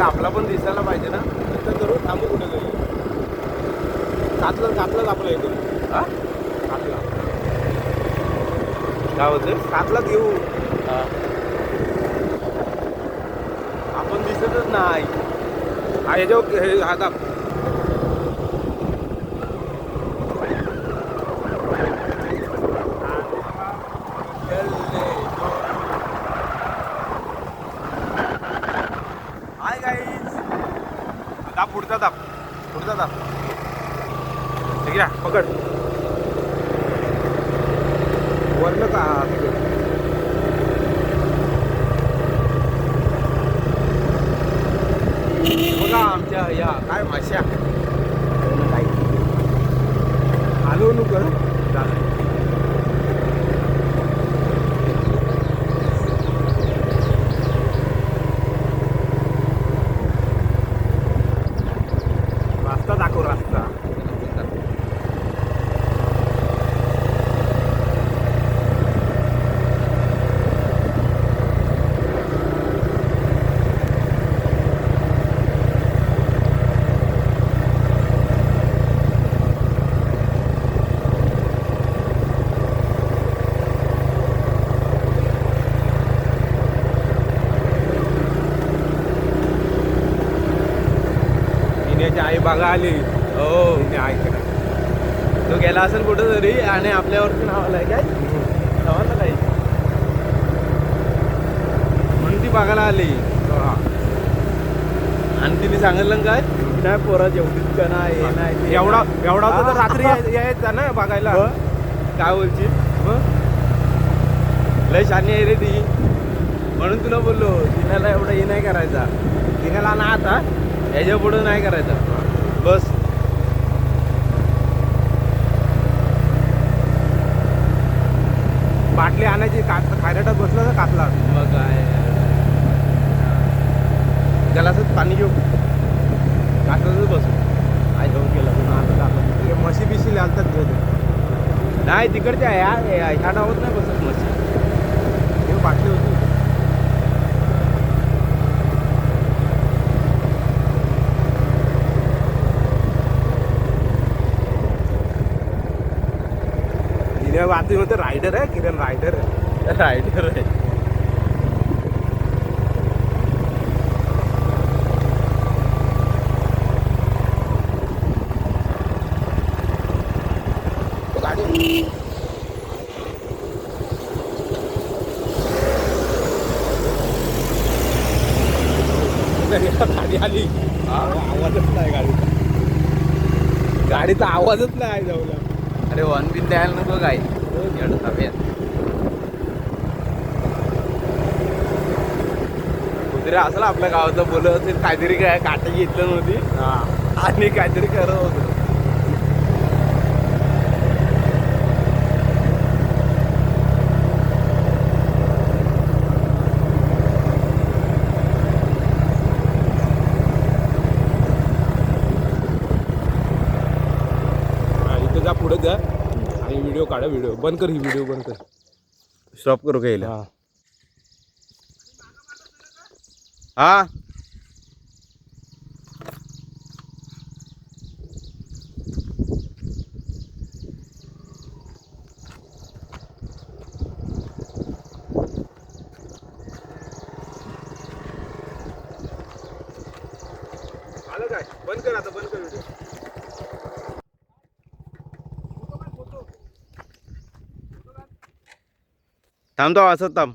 आपला आपला पण दिसायला पाहिजे ना. नंतर करू थांबू कुठे तरी. कातलाच आपलं हे करू. हा कातला काय होतं कातलाच घेऊ. हा आपण दिसतच नाही. हा याच्यावर हे हा दाब. Hi guys. दाब पुढचा दाब. पुढचा दाब. ठीक आहे पकड. वरनं का बघा आमच्या या काय माश्या आलो नु कर. रास्ता दाखव रास्ता. आई बघा आली. हो ऐक तो गेला असेल कुठं तरी आणि आपल्यावरती नाव आलंय काय ना काही म्हणून ती बघायला आली. आणि तिने सांगितलं काय नाही पोरा जेवढीच का नाही हे नाही ते एवढा नाही. एवढा हा. तर रात्री यायचा ना बघायला. काय बोलची मग लय शानी आहे रे ती म्हणून तुला बोललो तिनाला एवढं हे नाही करायचा. तिघाला ना आता याच्या पुढं नाही करायचं बस. बाटली आणायची खायटात बसला तर कातला. मग काय गलासात पाणी घेऊ कातच बसू. आई घेऊन गेला ते म्हशी बिशी लालतात घरी. नाही तिकडच्या ह्या डावात नाही बसत मस्त. हे बाटली होती. बातमी होते रायडर आहे किरण रायडर आहे. रायडर आहे. गाडी आली. आवाजच नाही गाडीचा. गाडीचा आवाजच नाही जाऊला. अरे वन बिन द्यायला नको काय एवढं हव्यात कुत्र्या असलं आपल्या गावाचं बोलत असेल काहीतरी काय काटा घेतलं नव्हती आणि काहीतरी करत होतं. इथं जा पुढे जा आणि व्हिडिओ काढा. व्हिडिओ बंद कर. ही व्हिडिओ बंद कर. स्टॉप करू काय हा हा आलं काय. बंद कर आता. बंद कर व्हिडिओ. थांबतो असं थांब.